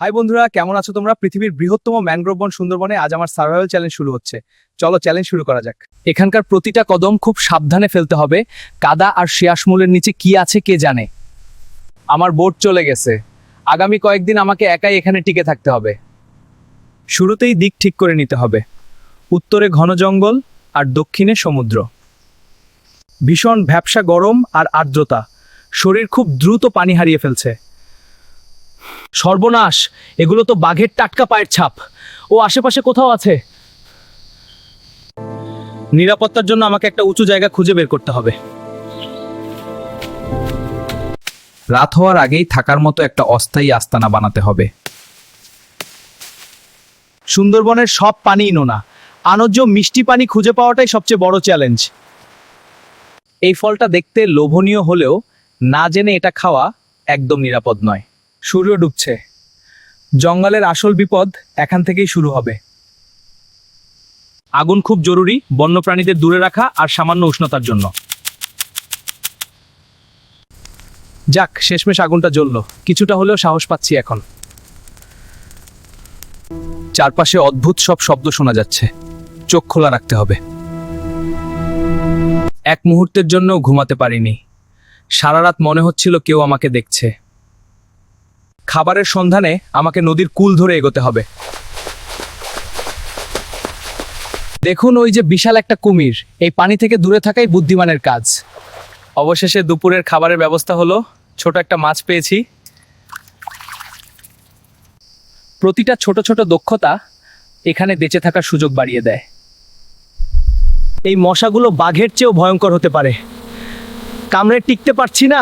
High বন্ধুরা, কেমন আছো তোমরা? পৃথিবীর বৃহত্তম ম্যানগ্রোভ বন সুন্দরবনে আজ আমার সার্ভাইভাল চ্যালেঞ্জ শুরু হচ্ছে। চলো চ্যালেঞ্জ শুরু করা যাক। এখানকার প্রতিটা কদম খুব সাবধানে ফেলতে হবে। কাদা আর শিয়াশমূলের নিচে কি আছে কে জানে। আমার বোট চলে গেছে। আগামী কয়েকদিন আমাকে একাই এখানে টিকে থাকতে হবে। শুরুতেই দিক ঠিক করে নিতে হবে। উত্তরে ঘন জঙ্গল আর দক্ষিণে সমুদ্র। ভীষণ ভ্যাপসা গরম আর আর্দ্রতা, শরীর খুব দ্রুত পানি হারিয়ে ফেলছে। সর্বনাশ, এগুলো তো বাঘের টাটকা পায়ের ছাপ। ও আশেপাশে কোথাও আছে। নিরাপত্তার জন্য আমাকে একটা উঁচু জায়গা খুঁজে বের করতে হবে। রাত হওয়ার আগেই থাকার মতো একটা অস্থায়ী আস্তানা বানাতে হবে। সুন্দরবনের সব পানিই নোনা, আনোজ্য মিষ্টি পানি খুঁজে পাওয়াটাই সবচেয়ে বড় চ্যালেঞ্জ। এই ফলটা দেখতে লোভনীয় হলেও না জেনে এটা খাওয়া একদম নিরাপদ নয়। সূর্য ডুবছে। জঙ্গলের আসল বিপদ এখান থেকেই শুরু হবে। আগুন খুব জরুরি, বন্যপ্রাণীদের দূরে রাখা আর সামান্য উষ্ণতার জন্য। যাক, শেষমেশ আগুনটা জ্বলল। কিছুটা হলেও সাহস পাচ্ছি এখন। চারপাশে অদ্ভুত সব শব্দ শোনা যাচ্ছে। চোখ খোলা রাখতে হবে। এক মুহূর্তের জন্য ঘুমাতে পারিনি। সারা রাত মনে হচ্ছিল কেউ আমাকে দেখছে। খাবারের সন্ধানে আমাকে নদীর কূল ধরে এগোতে হবে। দেখুন, ওই যে বিশাল একটা কুমির। এই পানি থেকে দূরে থাকাই বুদ্ধিমানের কাজ। অবশেষে দুপুরের খাবারের ব্যবস্থা হলো। ছোট একটা মাছ পেয়েছি। প্রতিটা ছোট ছোট দক্ষতা এখানে বেঁচে থাকার সুযোগ বাড়িয়ে দেয়। এই মশাগুলো বাঘের চেয়েও ভয়ঙ্কর হতে পারে। কামড়ে টিকতে পারছি না।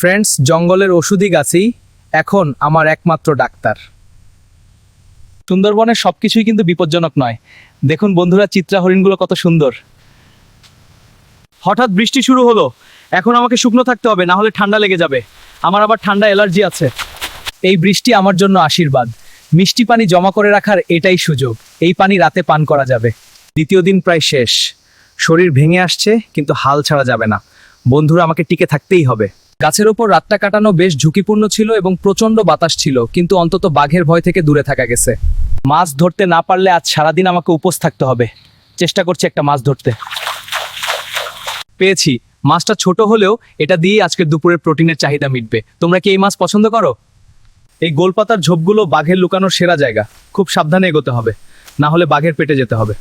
ফ্রেন্ডস, জঙ্গলের ওষুধি গাছই এখন আমার একমাত্র ডাক্তার। সুন্দরবনের সবকিছুই কিন্তু বিপজ্জনক নয়। দেখুন বন্ধুরা, চিত্রা হরিণগুলো কত সুন্দর। হঠাৎ বৃষ্টি শুরু হলো। এখন আমাকে শুকনো থাকতে হবে, না হলে ঠান্ডা লেগে যাবে। আমার আবার ঠান্ডা অ্যালার্জি আছে। এই বৃষ্টি আমার জন্য আশীর্বাদ। মিষ্টি পানি জমা করে রাখার এটাই সুযোগ। এই পানি রাতে পান করা যাবে। দ্বিতীয় দিন প্রায় শেষ। শরীর ভেঙে আসছে, কিন্তু হাল ছাড়া যাবে না। বন্ধুরা, আমাকে টিকে থাকতেই হবে। গাছের ওপর রাতটা কাটানো বেশ ঝুঁকিপূর্ণ ছিল এবং প্রচণ্ড বাতাস ছিল, কিন্তু অন্তত বাঘের ভয় থেকে দূরে থাকা গেছে। মাছ ধরতে না পারলে আজ সারাদিন আমাকে উপোস থাকতে হবে। চেষ্টা করছি একটা মাছ ধরতে। পেয়েছি। মাছটা ছোট হলেও এটা দিয়েই আজকের দুপুরের প্রোটিনের চাহিদা মিটবে। তোমরা কি এই মাছ পছন্দ করো? এই গোলপাতার ঝোপগুলো বাঘের লুকানোর সেরা জায়গা। খুব সাবধানে এগোতে হবে, না হলে বাঘের পেটে যেতে হবে।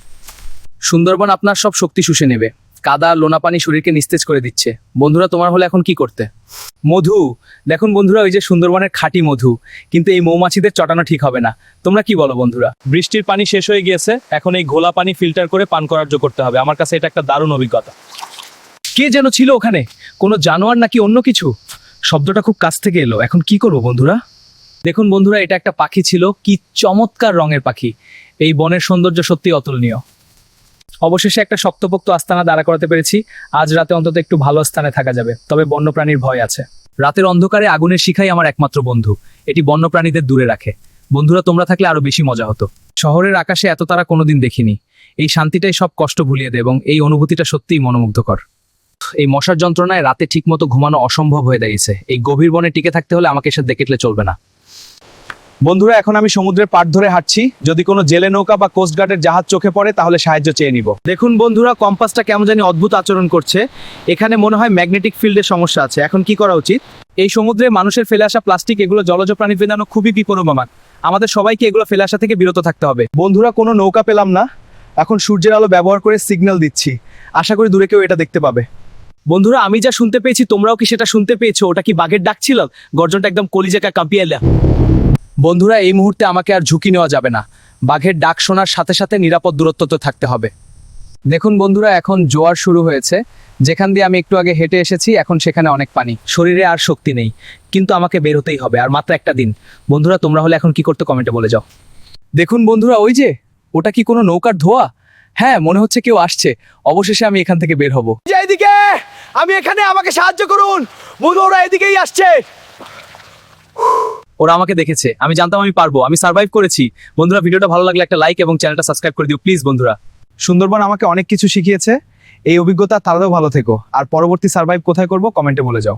সুন্দরবন আপনার সব শক্তি শুষে নেবে। কাদা লোনা পানি শরীরকে নিস্তেজ করে দিচ্ছে। বন্ধুরা, তোমার হলে এখন কি করতে? মধু। দেখুন বন্ধুরা, ওই যে সুন্দরবনের খাঁটি মধু। কিন্তু এই মৌমাছিদের চটানো ঠিক হবে না। তোমরা কি বলো বন্ধুরা? বৃষ্টির পানি শেষ হয়ে গিয়েছে। এখন এই ঘোলা পানি ফিল্টার করে পান করার জন্য করতে হবে। আমার কাছে এটা একটা দারুণ অভিজ্ঞতা। কে যেন ছিল ওখানে? কোনো জানোয়ার নাকি অন্য কিছু? শব্দটা খুব কাছ থেকে এলো। এখন কি করবো বন্ধুরা? দেখুন বন্ধুরা, এটা একটা পাখি ছিল। কি চমৎকার রঙের পাখি। এই বনের সৌন্দর্য সত্যি অতুলনীয়। অবশেষে একটা শক্তপোক্ত আস্তানা দাঁড়া করাতে পেরেছি। আজ রাতে অন্তত একটু ভালো স্থানে থাকা যাবে, তবে বন্যপ্রাণীর ভয় আছে। রাতের অন্ধকারে আগুনের শিখাই আমার একমাত্র বন্ধু। এটি বন্যপ্রাণীদের দূরে রাখে। বন্ধুরা, তোমরা থাকলে আরো বেশি মজা হতো। শহরের আকাশে এত তারা কোনোদিন দেখিনি। এই শান্তিটাই সব কষ্ট ভুলিয়ে দেয় এবং এই অনুভূতিটা সত্যিই মনোমুগ্ধকর। এই মশার যন্ত্রণায় রাতে ঠিকমতো ঘুমানো অসম্ভব হয়ে দাঁড়িয়েছে। এই গভীর বনে টিকে থাকতে হলে আমাকে এসে দেখলে চলবে না। বন্ধুরা, এখন আমি সমুদ্রের পাড় ধরে হাঁটছি। যদি কোনো জেলে নৌকা বা কোস্টগার্ডের জাহাজ চোখে পড়ে তাহলে সাহায্য চেয়ে নিব। দেখুন বন্ধুরা, কম্পাসটা কেমন জানি অদ্ভুত আচরণ করছে। এখানে মনে হয় ম্যাগনেটিক ফিল্ডের সমস্যা আছে। এখন কি করা উচিত? এই সমুদ্রে মানুষের ফেলে আসা প্লাস্টিক, এগুলো জলজ প্রাণী ফেলানো খুবই বিপজ্জনক। আমাদের সবাইকে এগুলো ফেলে আসা থেকে বিরত থাকতে হবে। বন্ধুরা, কোনো নৌকা পেলাম না। এখন সূর্যের আলো ব্যবহার করে সিগন্যাল দিচ্ছি। আশা করি দূরে কেউ এটা দেখতে পাবে। বন্ধুরা, আমি যা শুনতে পেয়েছি তোমরাও কি সেটা শুনতে পেয়েছো? ওটা কি বাঘের ডাক ছিল? গর্জনটা একদম কলিজাকে কাঁপিয়ে এলো। বন্ধুরা, এই মুহূর্তে আমাকে আর ঝুঁকি নেওয়া যাবে না। বাঘের ডাক শোনার সাথে সাথে নিরাপদ দূরত্ব থাকতে হবে। দেখুন বন্ধুরা, এখন জোয়ার শুরু হয়েছে। যেখান দিয়ে আমি একটু আগে হেঁটে এসেছি, এখন সেখানে অনেক পানি। শরীরে আর শক্তি নেই, কিন্তু আমাকে বের হতেই হবে। আর মাত্র একটা দিন। বন্ধুরা, তোমরা হলে এখন কি করতে কমেন্টে বলে যাও। দেখুন বন্ধুরা, ওই যে ওটা কি কোনো নৌকার ধোঁয়া? হ্যাঁ, মনে হচ্ছে কেউ আসছে। অবশেষে আমি এখান থেকে বের হব। এইদিকে আমি এখানে, আমাকে সাহায্য করুন। বন্ধুরা, ওরা এদিকেই আসছে। ওরা আমাকে দেখেছে। আমি জানতাম আমি পারবো। আমি সার্ভাইভ করেছি। বন্ধুরা, ভিডিওটা ভালো লাগলে একটা লাইক এবং চ্যানেলটা সাবস্ক্রাইব করে দিও প্লিজ। বন্ধুরা, সুন্দরবন আমাকে অনেক কিছু শিখিয়েছে। এই অভিজ্ঞতা তারাও ভালো থেকো। আর পরবর্তী সার্ভাইভ কোথায় করব কমেন্টে বলে যাও।